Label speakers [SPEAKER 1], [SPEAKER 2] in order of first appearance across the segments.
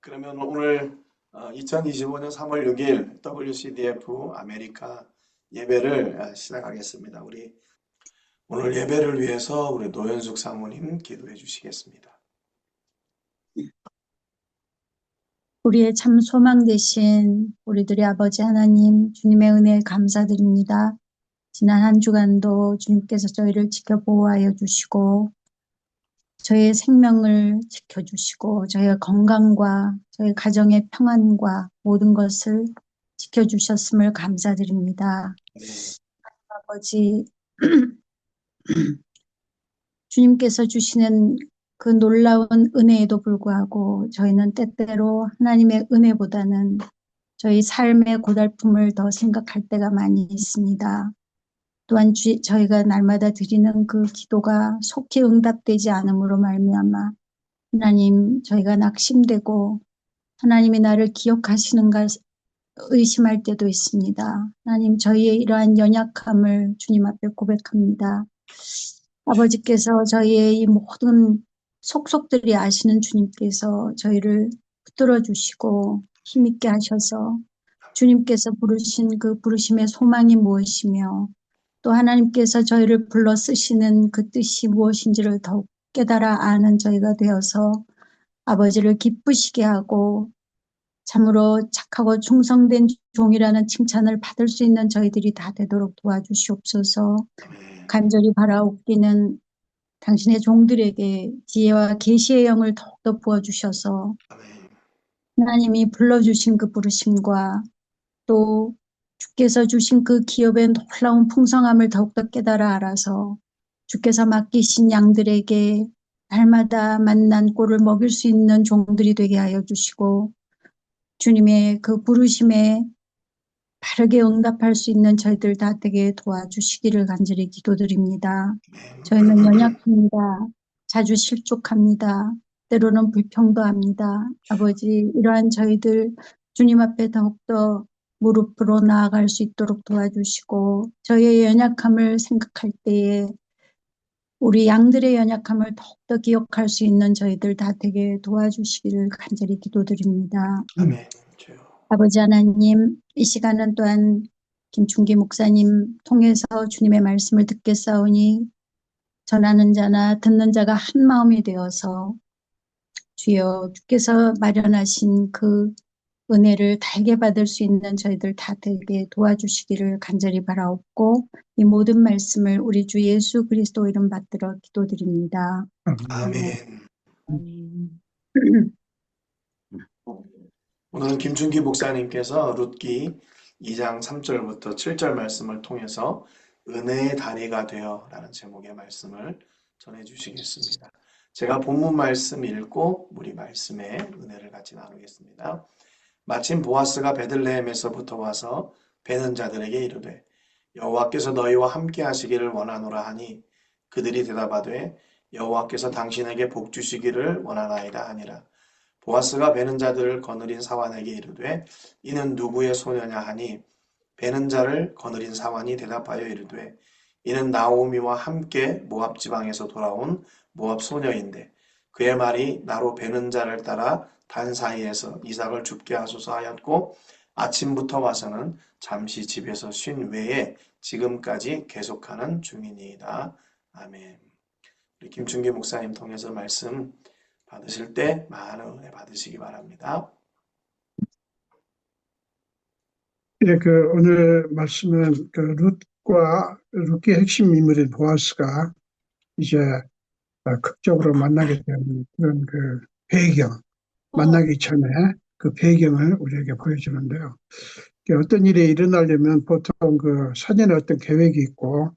[SPEAKER 1] 그러면 오늘 2025년 3월 6일 WCDF 아메리카 예배를 시작하겠습니다. 우리 오늘 예배를 위해서 우리 노현숙 사모님 기도해 주시겠습니다.
[SPEAKER 2] 우리의 참 소망 되신 우리들의 아버지 하나님, 주님의 은혜에 감사드립니다. 지난 한 주간도 주님께서 저희를 지켜 보호하여 주시고 저희의 생명을 지켜주시고 저희의 건강과 저희 가정의 평안과 모든 것을 지켜주셨음을 감사드립니다.
[SPEAKER 1] 네,
[SPEAKER 2] 아버지, 주님께서 주시는 그 놀라운 은혜에도 불구하고 저희는 때때로 하나님의 은혜보다는 저희 삶의 고달픔을 더 생각할 때가 많이 있습니다. 또한 저희가 날마다 드리는 그 기도가 속히 응답되지 않음으로 말미암아 하나님, 저희가 낙심되고 하나님이 나를 기억하시는가 의심할 때도 있습니다. 하나님, 저희의 이러한 연약함을 주님 앞에 고백합니다. 아버지께서 저희의 이 모든 속속들이 아시는 주님께서 저희를 붙들어 주시고 힘있게 하셔서 주님께서 부르신 그 부르심의 소망이 무엇이며 또 하나님께서 저희를 불러 쓰시는 그 뜻이 무엇인지를 더욱 깨달아 아는 저희가 되어서 아버지를 기쁘시게 하고 참으로 착하고 충성된 종이라는 칭찬을 받을 수 있는 저희들이 다 되도록 도와주시옵소서.
[SPEAKER 1] 아멘.
[SPEAKER 2] 간절히 바라옵기는 당신의 종들에게 지혜와 계시의 영을 더욱더 부어주셔서
[SPEAKER 1] 아멘.
[SPEAKER 2] 하나님이 불러주신 그 부르심과 또 주께서 주신 그 기업의 놀라운 풍성함을 더욱더 깨달아 알아서 주께서 맡기신 양들에게 날마다 만난 꼴을 먹일 수 있는 종들이 되게 하여 주시고 주님의 그 부르심에 바르게 응답할 수 있는 저희들 다 되게 도와주시기를 간절히 기도드립니다. 저희는 연약합니다. 자주 실족합니다. 때로는 불평도 합니다. 아버지, 이러한 저희들 주님 앞에 더욱더 무릎으로 나아갈 수 있도록 도와주시고 저희의 연약함을 생각할 때에 우리 양들의 연약함을 더욱더 기억할 수 있는 저희들 다 되게 도와주시기를 간절히 기도드립니다.
[SPEAKER 1] 아멘. 주여.
[SPEAKER 2] 아버지 하나님, 이 시간은 또한 김충기 목사님 통해서 주님의 말씀을 듣겠사오니 전하는 자나 듣는 자가 한 마음이 되어서 주여 주께서 마련하신 그 은혜를 달게 받을 수 있는 저희들 다 되게 도와주시기를 간절히 바라옵고 이 모든 말씀을 우리 주 예수 그리스도 이름 받들어 기도드립니다.
[SPEAKER 1] 아멘.
[SPEAKER 2] 아멘.
[SPEAKER 1] 오늘은 김준기 목사님께서 룻기 2장 3절부터 7절 말씀을 통해서 은혜의 다리가 되어 라는 제목의 말씀을 전해 주시겠습니다. 제가 본문 말씀 읽고 우리 말씀에 은혜를 같이 나누겠습니다. 마침 보아스가 베들레헴에서부터 와서 베는 자들에게 이르되 여호와께서 너희와 함께 하시기를 원하노라 하니 그들이 대답하되 여호와께서 당신에게 복 주시기를 원하나이다 하니라. 보아스가 베는 자들을 거느린 사환에게 이르되 이는 누구의 소녀냐 하니 베는 자를 거느린 사환이 대답하여 이르되 이는 나오미와 함께 모압 지방에서 돌아온 모압 소녀인데 그의 말이 나로 베는 자를 따라 단 사이에서 이삭을 죽게 하소서 하였고 아침부터 와서는 잠시 집에서 쉰 외에 지금까지 계속하는 중이니이다. 아멘. 우리 김충기 목사님 통해서 말씀 받으실 때 많은 은혜 받으시기 바랍니다.
[SPEAKER 3] 예, 오늘 말씀은 룻의 핵심 인물인 보아스가 이제 극적으로 만나게 되는 그런 배경, 만나기 전에 그 배경을 우리에게 보여주는데요. 어떤 일이 일어나려면 보통 사전에 어떤 계획이 있고,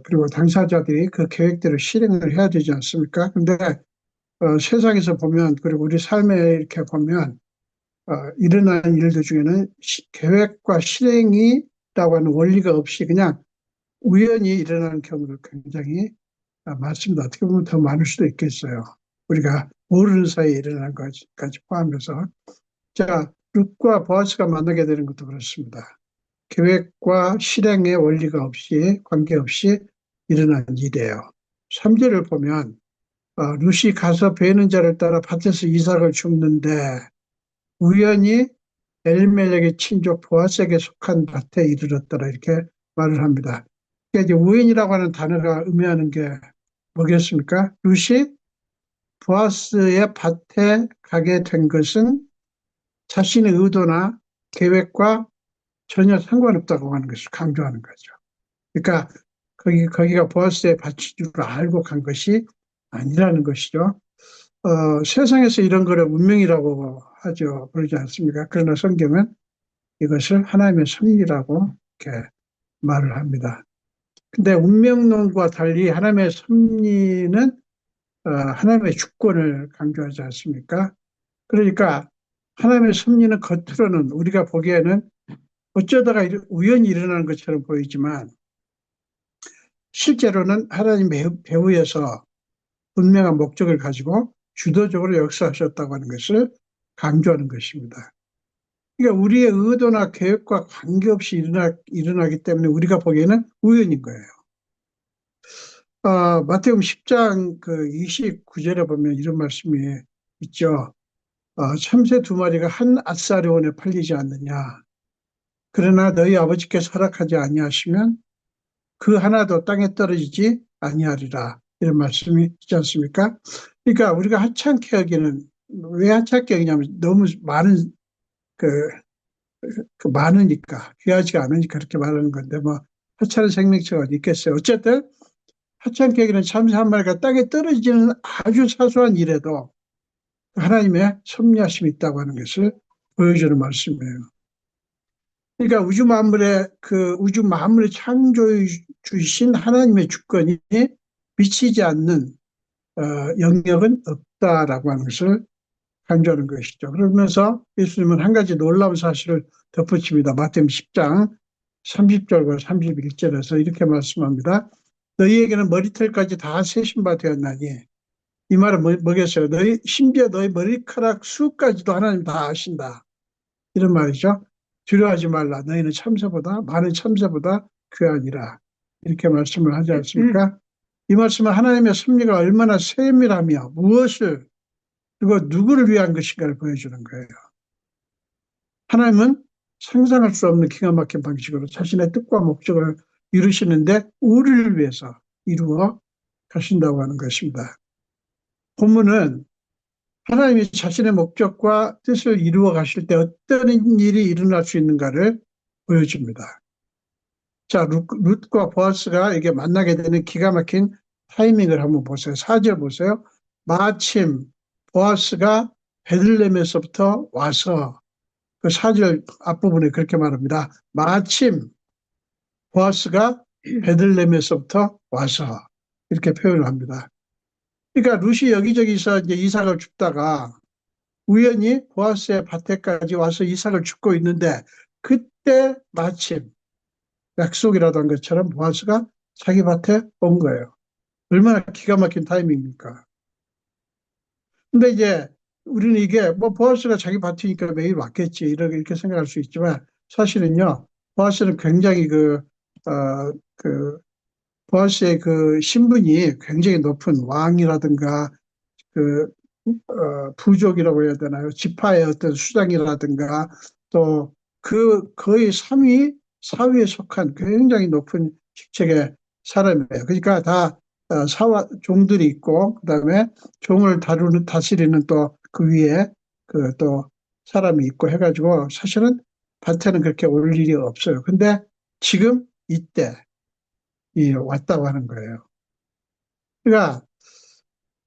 [SPEAKER 3] 그리고 당사자들이 그 계획대로 실행을 해야 되지 않습니까? 근데 세상에서 보면, 그리고 우리 삶에 이렇게 보면, 일어나는 일들 중에는 계획과 실행이라고 하는 원리가 없이 그냥 우연히 일어나는 경우도 굉장히 많습니다. 어떻게 보면 더 많을 수도 있겠어요. 우리가 모르는 사이에 일어나는 것까지 포함해서. 자, 룻과 보아스가 만나게 되는 것도 그렇습니다. 계획과 실행의 원리가 없이, 관계없이 일어난 일이에요. 3절을 보면 룻이 가서 베는 자를 따라 밭에서 이삭을 줍는데 우연히 엘리멜렉의 친족 보아스에게 속한 밭에 이르렀더라 이렇게 말을 합니다. 그러니까 이제 우연이라고 하는 단어가 의미하는 게 뭐겠습니까? 룻이 보아스의 밭에 가게 된 것은 자신의 의도나 계획과 전혀 상관없다고 하는 것을 강조하는 거죠. 그러니까 거기가 보아스의 밭인 줄 알고 간 것이 아니라는 것이죠. 세상에서 이런 거를 운명이라고 하죠. 그러지 않습니까? 그러나 성경은 이것을 하나님의 섭리라고 이렇게 말을 합니다. 근데 운명론과 달리 하나님의 섭리는 하나님의 주권을 강조하지 않습니까? 그러니까 하나님의 섭리는 겉으로는 우리가 보기에는 어쩌다가 우연히 일어나는 것처럼 보이지만 실제로는 하나님 배후에서 분명한 목적을 가지고 주도적으로 역사하셨다고 하는 것을 강조하는 것입니다. 그러니까 우리의 의도나 계획과 관계없이 일어나기 때문에 우리가 보기에는 우연인 거예요. 마태복음 10장 그 29절에 보면 이런 말씀이 있죠. 참새 두 마리가 한 앗사료원에 팔리지 않느냐. 그러나 너희 아버지께서 허락하지 아니하시면 그 하나도 땅에 떨어지지 아니하리라. 이런 말씀이 있지 않습니까? 그러니까 우리가 하찮게 여기는, 왜 하찮게 여기냐면 너무 많은 그 많으니까, 귀하지가 않으니까 그렇게 말하는 건데, 뭐 하찮은 생명체가 어디 있겠어요. 어쨌든 하찮게 여기는 참새 한 마리가 땅에 떨어지는 아주 사소한 일에도 하나님의 섭리하심이 있다고 하는 것을 보여주는 말씀이에요. 그러니까 우주 만물의 창조해 주신 하나님의 주권이 미치지 않는 영역은 없다라고 하는 것을 강조하는 것이죠. 그러면서 예수님은 한 가지 놀라운 사실을 덧붙입니다. 마태복음 10장 30절과 31절에서 이렇게 말씀합니다. 너희에게는 머리털까지 다 세신 바 되었나니, 이 말은 뭐겠어요? 심지어 너희 머리카락 수까지도 하나님 다 아신다. 이런 말이죠. 두려워하지 말라. 너희는 많은 참새보다 귀하니라. 이렇게 말씀을 하지 않습니까? 이 말씀은 하나님의 섭리가 얼마나 세밀하며 무엇을, 그리고 누구를 위한 것인가를 보여주는 거예요. 하나님은 상상할 수 없는 기가 막힌 방식으로 자신의 뜻과 목적을 이루시는데 우리를 위해서 이루어 가신다고 하는 것입니다. 본문은 하나님이 자신의 목적과 뜻을 이루어 가실 때 어떤 일이 일어날 수 있는가를 보여줍니다. 자, 룻과 보아스가 이게 만나게 되는 기가 막힌 타이밍을 한번 보세요. 4절 보세요. 마침 보아스가 베들레헴에서부터 와서, 그 4절 앞부분에 그렇게 말합니다. 마침 보아스가 베들레헴에서부터 와서, 이렇게 표현을 합니다. 그러니까 룻이 여기저기서 이제 이삭을 줍다가 우연히 보아스의 밭에까지 와서 이삭을 줍고 있는데, 그때 마침 약속이라도 한 것처럼 보아스가 자기 밭에 온 거예요. 얼마나 기가 막힌 타이밍입니까? 근데 이제 우리는 이게 뭐 보아스가 자기 밭이니까 매일 왔겠지 이렇게 생각할 수 있지만, 사실은요, 보아스는 굉장히 보아스의 그 신분이 굉장히 높은 왕이라든가 그 부족이라고 해야 되나요? 지파의 어떤 수장이라든가 또 그 거의 3위, 4위에 속한 굉장히 높은 직책의 사람이에요. 그러니까 다 종들이 있고, 그다음에 종을 다스리는 또 그 위에 그 또 사람이 있고 해가지고 사실은 밭에는 그렇게 올 일이 없어요. 근데 지금 이때 왔다고 하는 거예요. 그러니까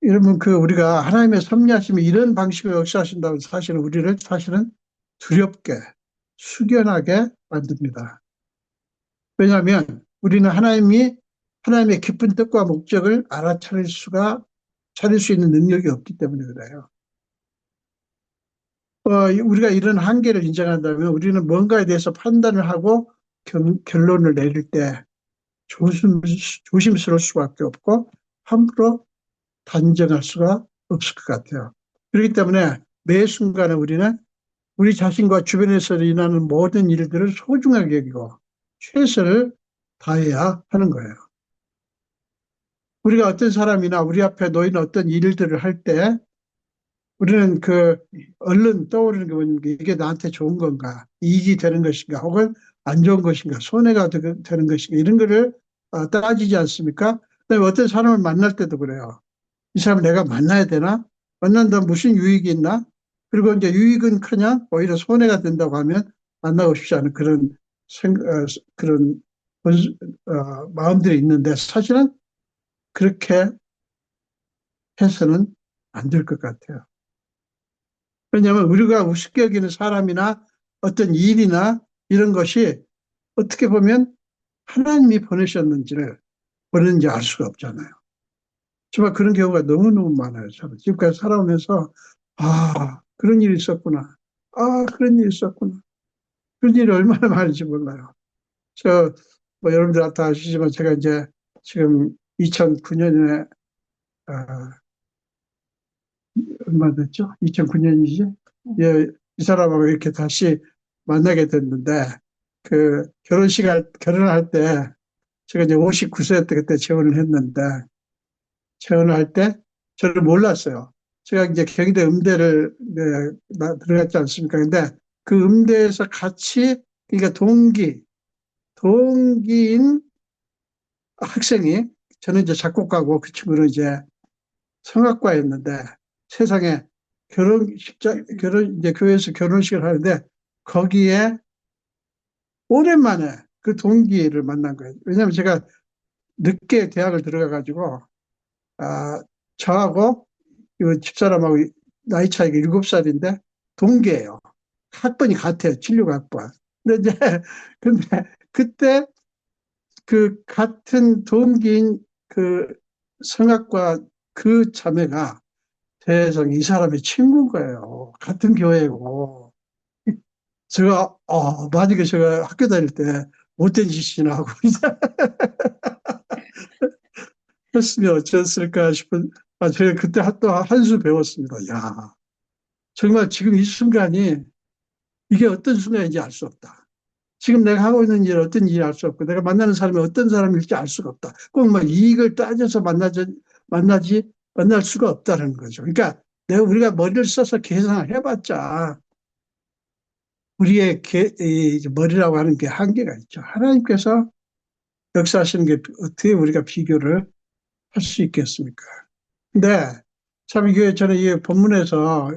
[SPEAKER 3] 여러분, 우리가 하나님의 섭리하심이 이런 방식으로 역사하신다는 사실은 우리를 두렵게, 숙연하게 만듭니다. 왜냐하면 우리는 하나님의 깊은 뜻과 목적을 차릴 수 있는 능력이 없기 때문에 그래요. 우리가 이런 한계를 인정한다면 우리는 뭔가에 대해서 판단을 하고 결론을 내릴 때 조심스러울 수밖에 없고 함부로 단정할 수가 없을 것 같아요. 그렇기 때문에 매 순간에 우리는 우리 자신과 주변에서 일어나는 모든 일들을 소중하게 여기고 최선을 다해야 하는 거예요. 우리가 어떤 사람이나 우리 앞에 놓인 어떤 일들을 할 때 우리는 얼른 떠오르는 게 뭐냐면 이게 나한테 좋은 건가, 이익이 되는 것인가, 혹은 안 좋은 것인가, 손해가 되는 것인가, 이런 거를 따지지 않습니까? 그다음에 어떤 사람을 만날 때도 그래요. 이 사람 내가 만나야 되나? 만난다면 무슨 유익이 있나? 그리고 이제 유익은 커녕 오히려 손해가 된다고 하면 만나고 싶지 않은 그런 마음들이 있는데 사실은 그렇게 해서는 안 될 것 같아요. 왜냐하면 우리가 우습게 여기는 사람이나 어떤 일이나 이런 것이 어떻게 보면 하나님이 보냈는지 알 수가 없잖아요. 정말 그런 경우가 너무너무 많아요. 저는 지금까지 살아오면서 그런 일이 있었구나. 그런 일이 있었구나. 그런 일이 얼마나 많은지 몰라요. 여러분들 다 아시지만 제가 이제 지금 2009년에 얼마 됐죠? 2009년이지? 예, 이 사람하고 이렇게 다시 만나게 됐는데, 결혼할 때, 제가 이제 59세 때 그때 재혼을 했는데, 재혼을 할 때, 저를 몰랐어요. 제가 이제 경희대 음대를 들어갔지 않습니까? 근데 그 음대에서 같이, 그러니까 동기인 학생이, 저는 이제 작곡가고 그 친구는 이제 성악과였는데, 세상에 이제 교회에서 결혼식을 하는데, 거기에 오랜만에 그 동기를 만난 거예요. 왜냐하면 제가 늦게 대학을 들어가가지고, 저하고 이 집사람하고 나이 차이가 7살인데, 동기예요. 학번이 같아요. 76학번. 근데 이제, 근데 그때 그 같은 동기인 그 성악과 그 자매가 세상 이 사람의 친구인 거예요. 같은 교회고. 제가, 만약에 제가 학교 다닐 때 못된 짓이나 하고 했으면 어쩌었을까 싶은, 제가 그때 또 한 수 배웠습니다. 야, 정말 지금 이 순간이 이게 어떤 순간인지 알 수 없다. 지금 내가 하고 있는 일 어떤 일이 알 수 없고 내가 만나는 사람이 어떤 사람일지 알 수가 없다. 꼭 막 이익을 따져서 만날 수가 없다는 거죠. 그러니까 우리가 머리를 써서 계산을 해봤자 우리의 머리라고 하는 게 한계가 있죠. 하나님께서 역사하시는 게 어떻게 우리가 비교를 할 수 있겠습니까? 근데 참 이게 저는 이 본문에서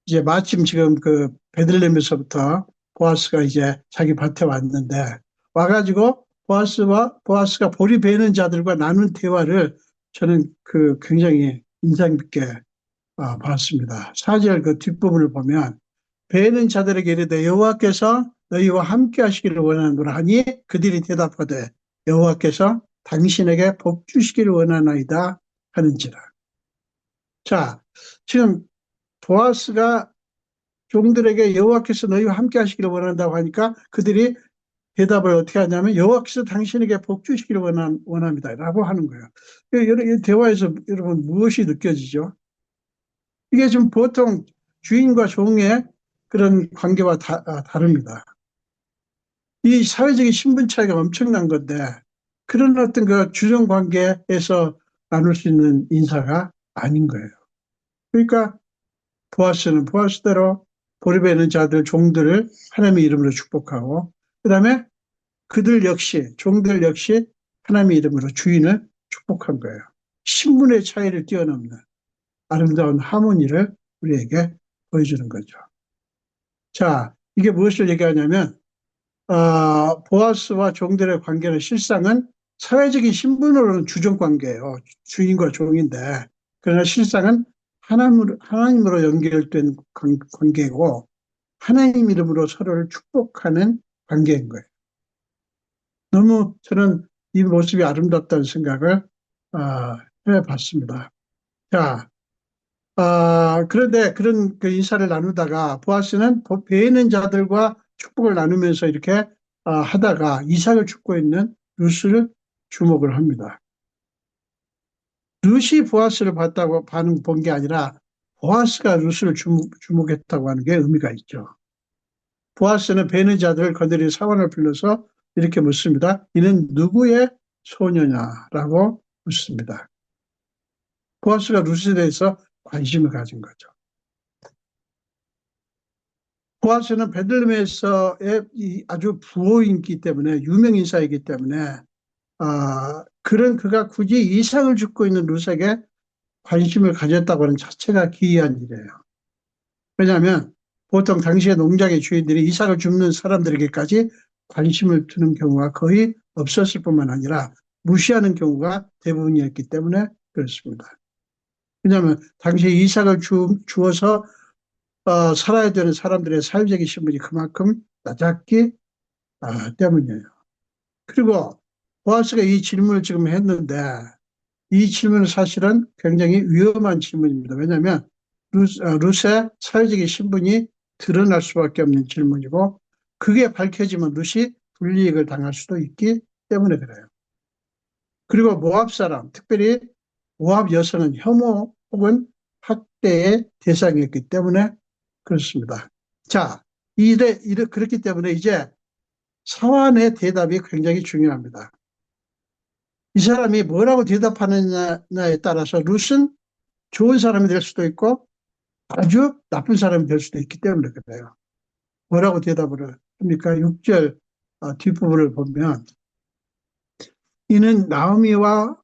[SPEAKER 3] 이제 마침 지금 그 베들레헴에서부터 보아스가 이제 자기 밭에 왔는데 와가지고 보아스가 보리 베는 자들과 나눈 대화를 저는 굉장히 인상 깊게 봤습니다. 4절 그 뒷부분을 보면 베는 자들에게 이르되 여호와께서 너희와 함께 하시기를 원하노라 하니 그들이 대답하되 여호와께서 당신에게 복 주시기를 원하나이다 하는지라. 자, 지금 보아스가 종들에게 여호와께서 너희와 함께 하시기를 원한다고 하니까 그들이 대답을 어떻게 하냐면 여호와께서 당신에게 복 주시기를 원합니다 라고 하는 거예요. 이 대화에서 여러분 무엇이 느껴지죠? 이게 지금 보통 주인과 종의 그런 관계와 다릅니다. 이 사회적인 신분 차이가 엄청난 건데 그런 어떤 그 주종 관계에서 나눌 수 있는 인사가 아닌 거예요. 그러니까 보아스는 보아스대로 보리베는 자들 종들을 하나님의 이름으로 축복하고 그다음에 종들 역시 하나님의 이름으로 주인을 축복한 거예요. 신분의 차이를 뛰어넘는 아름다운 하모니를 우리에게 보여주는 거죠. 자, 이게 무엇을 얘기하냐면 보아스와 종들의 관계는 실상은 사회적인 신분으로는 주종 관계예요. 주인과 종인데 그러나 실상은 하나님으로 연결된 관계고 하나님 이름으로 서로를 축복하는 관계인 거예요. 너무 저는 이 모습이 아름답다는 생각을 해봤습니다. 자, 그런데 그런 그 인사를 나누다가 보아스는 베는 자들과 축복을 나누면서 이렇게 하다가 이삭을 축복해 있는 룻을 주목을 합니다. 룻이 보아스를 본 게 아니라 보아스가 룻을 주목했다고 하는 게 의미가 있죠. 보아스는 베는 자들을 거느린 사원을 불러서 이렇게 묻습니다. 이는 누구의 소녀냐라고 묻습니다. 보아스가 룻에 대해서 관심을 가진 거죠. 보아스는 베들레헴에서의 아주 부호인기 때문에 유명 인사이기 때문에 그런 그가 굳이 이삭을 죽고 있는 룻에게 관심을 가졌다고 하는 자체가 기이한 일이에요. 왜냐하면 보통 당시의 농장의 주인들이 이삭을 줍는 사람들에게까지 관심을 두는 경우가 거의 없었을 뿐만 아니라 무시하는 경우가 대부분이었기 때문에 그렇습니다. 왜냐하면 당시에 이삭을 주어서 살아야 되는 사람들의 사회적인 신분이 그만큼 낮았기 때문이에요. 그리고 보아스가 이 질문을 지금 했는데 이 질문은 사실은 굉장히 위험한 질문입니다. 왜냐하면 룻의 사회적인 신분이 드러날 수밖에 없는 질문이고 그게 밝혀지면 룻이 불이익을 당할 수도 있기 때문에 그래요. 그리고 모압 사람, 특별히 모압 여성은 혐오 혹은 학대의 대상이었기 때문에 그렇습니다. 자, 그렇기 때문에 이제 사환의 대답이 굉장히 중요합니다. 이 사람이 뭐라고 대답하느냐에 따라서 룻은 좋은 사람이 될 수도 있고 아주 나쁜 사람이 될 수도 있기 때문에 그래요. 뭐라고 대답을 합니까? 6절 뒷부분을 보면 이는 나오미와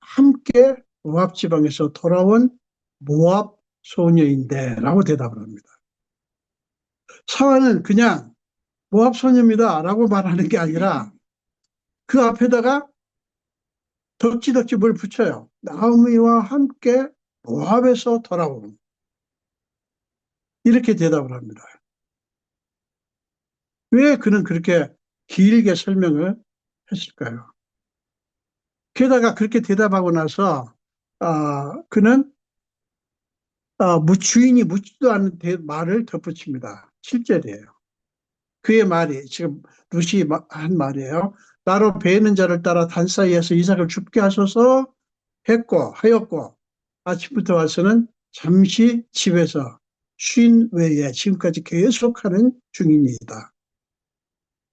[SPEAKER 3] 함께 모압 지방에서 돌아온 모압 소녀인데 라고 대답을 합니다. 사환은 그냥 모압 소녀입니다 라고 말하는 게 아니라 그 앞에다가 덕지덕지 뭘 붙여요. 나오미와 함께 모압에서 돌아온 이렇게 대답을 합니다. 왜 그는 그렇게 길게 설명을 했을까요? 게다가 그렇게 대답하고 나서 그는 주인이 묻지도 않은 말을 덧붙입니다. 7절이에요. 그의 말이 지금 룻이 한 말이에요. 나로 배는 자를 따라 단 사이에서 이삭을 죽게 하소서 하였고 아침부터 와서는 잠시 집에서 쉰 외에 지금까지 계속하는 중입니다.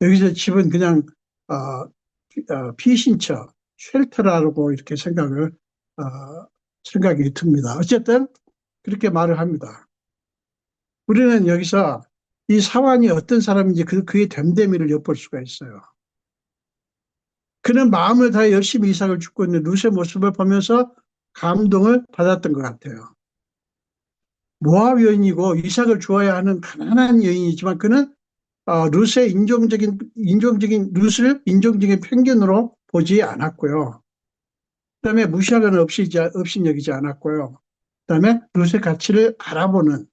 [SPEAKER 3] 여기서 집은 그냥 피신처, 쉘터라고 이렇게 생각이 듭니다. 어쨌든 그렇게 말을 합니다. 우리는 여기서 이 사환이 어떤 사람인지 그의 됨됨이를 엿볼 수가 있어요. 그는 마음을 다해 열심히 이삭을 죽고 있는 룻의 모습을 보면서 감동을 받았던 것 같아요. 모압 여인이고 이삭을 주어야 하는 가난한 여인이지만 그는 룻의 룻을 인종적인 편견으로 보지 않았고요. 그다음에 무시하거나 없이 여기지 않았고요. 그다음에 룻의 가치를 알아보는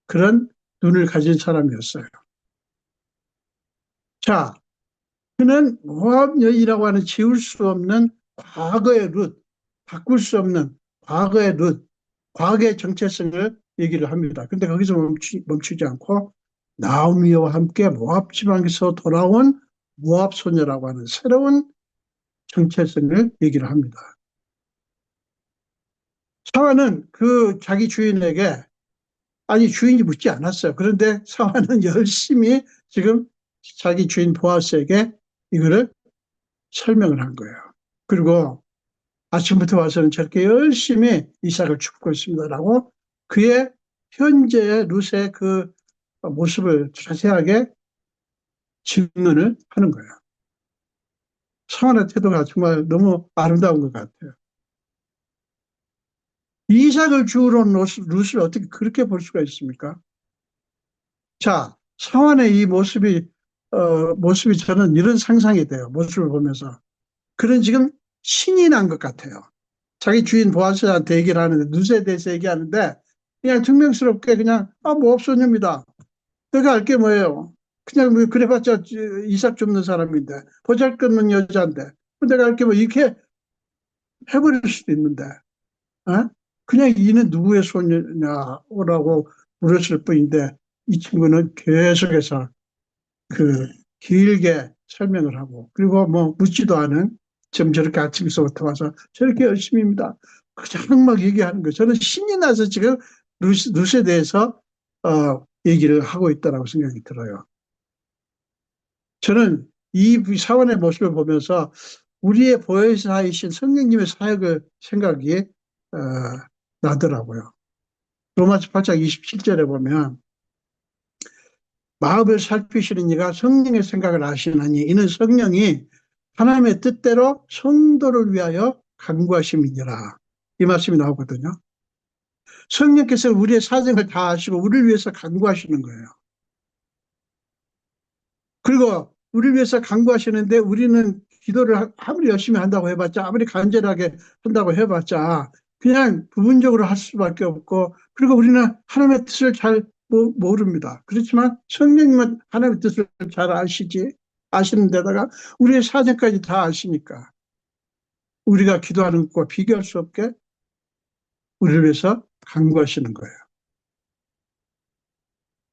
[SPEAKER 3] 그런 눈을 가진 사람이었어요. 자, 그는 모압 여인이라고 하는 지울 수 없는 과거의 룻, 바꿀 수 없는 과거의 룻, 과거의 정체성을 얘기를 합니다. 근데 거기서 멈추지 않고 나오미와 함께 모압 지방에서 돌아온 모압 소녀라고 하는 새로운 정체성을 얘기를 합니다. 사환은 자기 주인에게 주인이 묻지 않았어요. 그런데 사환은 열심히 지금 자기 주인 보아스에게 이거를 설명을 한 거예요. 그리고 아침부터 와서는 저렇게 열심히 이삭을 줍고 있습니다라고 그의 현재의 룻의 그 모습을 자세하게 증언을 하는 거예요. 사환의 태도가 정말 너무 아름다운 것 같아요. 이삭을 주우러 온 룻을 어떻게 그렇게 볼 수가 있습니까? 자, 사환의 이 모습이 저는 이런 상상이 돼요. 모습을 보면서. 그는 지금 신이 난 것 같아요. 자기 주인 보아스한테 얘기를 하는데, 룻에 대해서 얘기하는데, 그냥 증명스럽게 그냥, 모압 소녀입니다. 내가 알 게 뭐예요? 그냥 그래봤자 이삭 줍는 사람인데, 보잘것없는 여자인데, 내가 알 게 뭐, 이렇게 해버릴 수도 있는데, 그냥 이는 누구의 소녀냐라고 물었을 뿐인데, 이 친구는 계속해서 길게 설명을 하고, 그리고 뭐 묻지도 않은, 지금 저렇게 아침에서부터 와서 저렇게 열심히입니다. 그냥 막 얘기하는 거예요. 저는 신이 나서 지금 룻에 대해서 얘기를 하고 있다고 생각이 들어요. 저는 이 사원의 모습을 보면서 우리의 보혜사이신 성령님의 사역을 생각이 어, 나더라고요. 로마서 8장 27절에 보면 마음을 살피시는 이가 성령의 생각을 아시나니 이는 성령이 하나님의 뜻대로 성도를 위하여 간구하심이니라. 이 말씀이 나오거든요. 성령께서 우리의 사정을 다 아시고 우리를 위해서 간구하시는 거예요. 그리고 우리를 위해서 간구하시는데 우리는 기도를 아무리 열심히 한다고 해봤자, 아무리 간절하게 한다고 해봤자 그냥 부분적으로 할 수밖에 없고, 그리고 우리는 하나님의 뜻을 잘 모릅니다. 그렇지만 성령님은 하나님의 뜻을 잘 아시는 데다가 우리의 사정까지 다 아시니까 우리가 기도하는 것과 비교할 수 없게 우리를 위해서 간구하시는 거예요.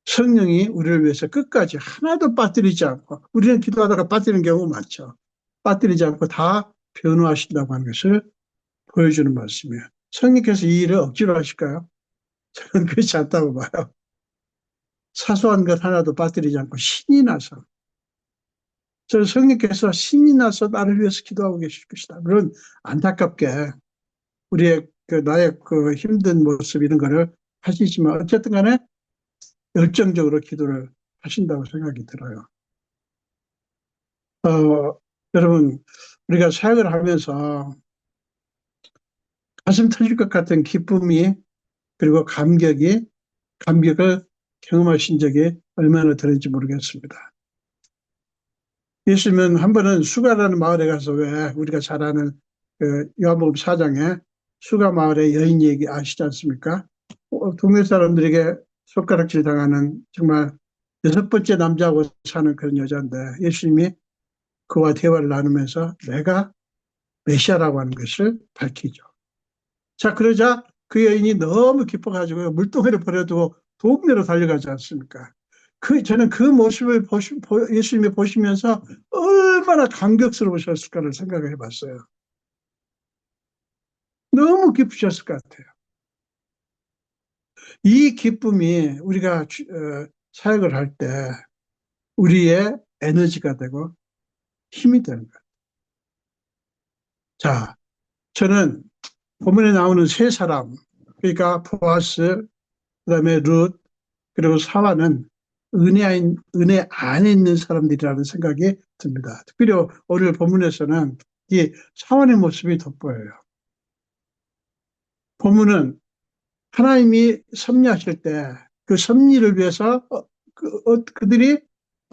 [SPEAKER 3] 성령이 우리를 위해서 끝까지 하나도 빠뜨리지 않고, 우리는 기도하다가 빠뜨리는 경우 많죠. 빠뜨리지 않고 다 변호하신다고 하는 것을 보여주는 말씀이에요. 성령께서 이 일을 억지로 하실까요? 저는 그렇지 않다고 봐요. 사소한 것 하나도 빠뜨리지 않고 신이 나서, 저는 성령께서 신이 나서 나를 위해서 기도하고 계실 것이다. 물론 안타깝게 우리의 나의 힘든 모습 이런 거를 하시지만 어쨌든 간에 열정적으로 기도를 하신다고 생각이 들어요. 여러분, 우리가 사역을 하면서 가슴 터질 것 같은 기쁨이, 그리고 감격을 경험하신 적이 얼마나 되는지 모르겠습니다. 예수님은 한 번은 수가라는 마을에 가서, 왜 우리가 잘 아는 요한복음 4장에 수가 마을의 여인 얘기 아시지 않습니까? 동네 사람들에게 손가락질 당하는 정말 6번째 남자하고 사는 그런 여자인데, 예수님이 그와 대화를 나누면서 내가 메시아라고 하는 것을 밝히죠. 자, 그러자 그 여인이 너무 기뻐가지고 물동이를 버려두고 동네로 달려가지 않습니까? 저는 그 모습을 예수님이 보시면서 얼마나 감격스러우셨을까를 생각을 해봤어요. 너무 기쁘셨을 것 같아요. 이 기쁨이 우리가 사역을 할 때 우리의 에너지가 되고 힘이 되는 거예요. 자, 저는 본문에 나오는 세 사람, 그러니까 보아스, 그다음에 룻, 그리고 사와는 은혜 안에 있는 사람들이라는 생각이 듭니다. 특별히 오늘 본문에서는 이 사원의 모습이 돋보여요. 본문은 하나님이 섭리하실 때 그 섭리를 위해서 그들이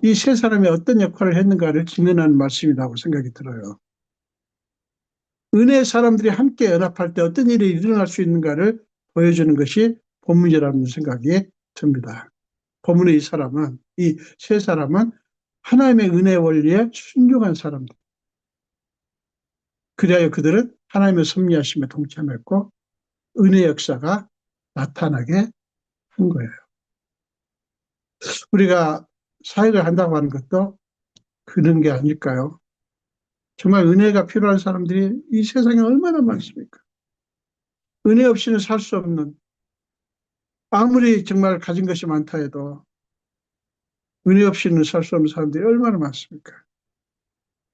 [SPEAKER 3] 이 세 사람이 어떤 역할을 했는가를 증언하는 말씀이라고 생각이 들어요. 은혜의 사람들이 함께 연합할 때 어떤 일이 일어날 수 있는가를 보여주는 것이 본문이라는 생각이 듭니다. 본문의 이 세 사람은 하나님의 은혜 원리에 순종한 사람들. 그리하여 그들은 하나님의 섭리하심에 동참했고 은혜 역사가 나타나게 한 거예요. 우리가 사역을 한다고 하는 것도 그런 게 아닐까요? 정말 은혜가 필요한 사람들이 이 세상에 얼마나 많습니까? 은혜 없이는 살 수 없는, 아무리 정말 가진 것이 많다 해도 은혜 없이는 살 수 없는 사람들이 얼마나 많습니까?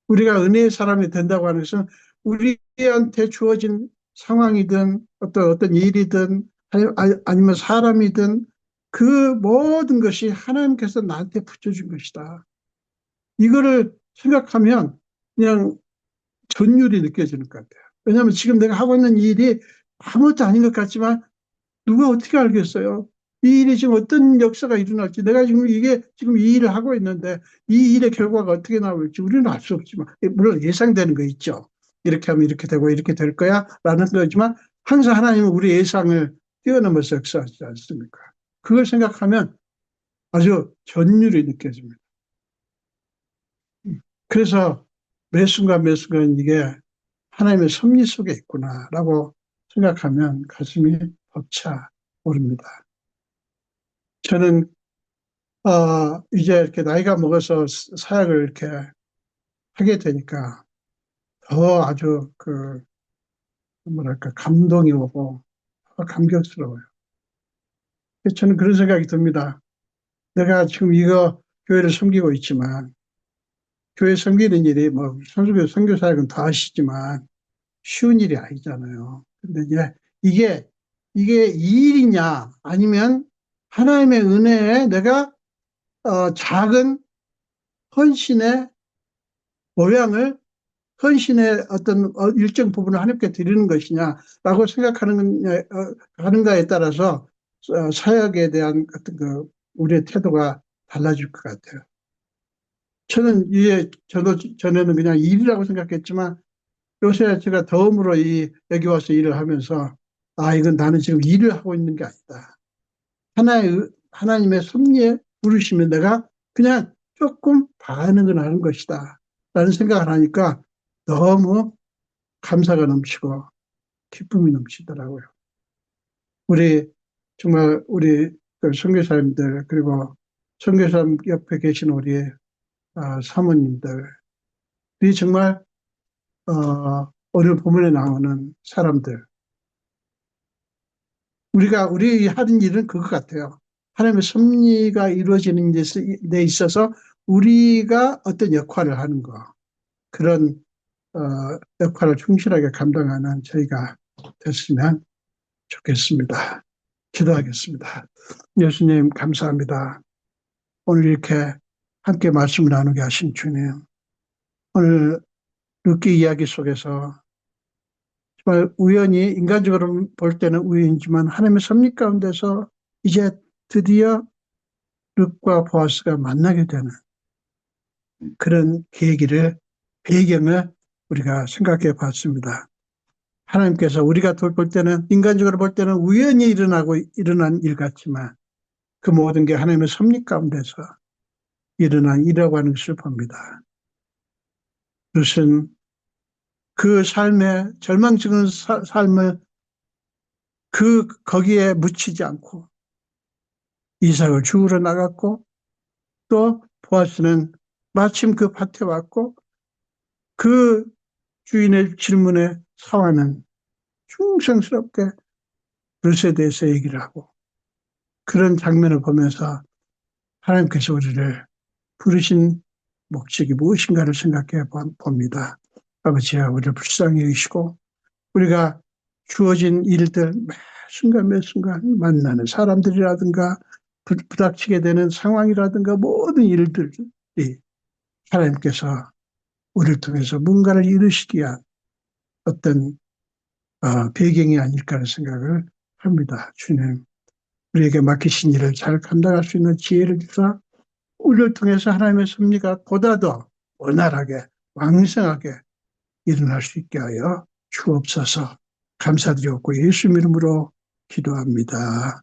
[SPEAKER 3] 우리가 은혜의 사람이 된다고 하는 것은 우리한테 주어진 상황이든 어떤 일이든 아니면 사람이든 그 모든 것이 하나님께서 나한테 붙여준 것이다. 이거를 생각하면 그냥 전율이 느껴지는 것 같아요. 왜냐하면 지금 내가 하고 있는 일이 아무것도 아닌 것 같지만 누가 어떻게 알겠어요? 이 일이 지금 어떤 역사가 일어날지, 내가 지금 이 일을 하고 있는데 이 일의 결과가 어떻게 나올지 우리는 알 수 없지만, 물론 예상되는 거 있죠. 이렇게 하면 이렇게 되고 이렇게 될 거야 라는 거지만 항상 하나님은 우리 예상을 뛰어넘어서 역사하지 않습니까? 그걸 생각하면 아주 전율이 느껴집니다. 그래서 매 순간 이게 하나님의 섭리 속에 있구나라고 생각하면 가슴이 벅차 오릅니다. 저는 이제 이렇게 나이가 먹어서 사역을 이렇게 하게 되니까 더 아주 뭐랄까 감동이 오고 더 감격스러워요. 저는 그런 생각이 듭니다. 내가 지금 이거 교회를 섬기고 있지만 교회 섬기는 일이 뭐 선교사역은 더 하시지만 쉬운 일이 아니잖아요. 근데 이제 이게 이 일이냐 아니면 하나님의 은혜에 내가 작은 헌신의 모양을 헌신의 어떤 일정 부분을 하나님께 드리는 것이냐라고 하는가에 따라서 사역에 대한 어떤 우리의 태도가 달라질 것 같아요. 저도 전에는 그냥 일이라고 생각했지만 요새 제가 처음으로 여기 와서 일을 하면서 이건 나는 지금 일을 하고 있는 게 아니다. 하나님의 섭리에 부르시면 내가 그냥 조금 반응을 하는 것이다. 라는 생각을 하니까 너무 감사가 넘치고 기쁨이 넘치더라고요. 정말 우리 선교사님들 그리고 선교사 옆에 계신 우리 사모님들이 정말 오늘 본문에 나오는 사람들 우리 하는 일은 그것 같아요. 하나님의 섭리가 이루어지는 데 있어서 우리가 어떤 역할을 하는 거 그런 역할을 충실하게 감당하는 저희가 됐으면 좋겠습니다. 기도하겠습니다. 예수님 감사합니다. 오늘 이렇게 함께 말씀을 나누게 하신 주님. 오늘 룻기 이야기 속에서 정말 우연히 인간적으로 볼 때는 우연이지만 하나님의 섭리 가운데서 이제 드디어 룻과 보아스가 만나게 되는 그런 배경을 우리가 생각해 봤습니다. 하나님께서 우리가 볼 때는 인간적으로 볼 때는 우연히 일어난 일 같지만 그 모든 게 하나님의 섭리 가운데서 일어난 일이라고 하는 것을 봅니다. 룻은 그 삶의 절망적인 삶을 거기에 묻히지 않고 이삭을 주우러 나갔고 또 보아스는 마침 그 밭에 왔고 그 주인의 질문에 사화는 충성스럽게 룻에 대해서 얘기를 하고 그런 장면을 보면서 하나님께서 우리를 부르신 목적이 무엇인가를 생각해 봅니다. 아버지야 우리를 불쌍히 여기시고 우리가 주어진 일들 매 순간 만나는 사람들이라든가 부닥치게 되는 상황이라든가 모든 일들이 하나님께서 우리를 통해서 뭔가를 이루시기 위한 어떤 배경이 아닐까 하는 생각을 합니다. 주님 우리에게 맡기신 일을 잘 감당할 수 있는 지혜를 주사 우리를 통해서 하나님의 섭리가 보다 더 원활하게 왕성하게 일어날 수 있게 하여 주옵소서. 감사드렸고 예수 이름으로 기도합니다.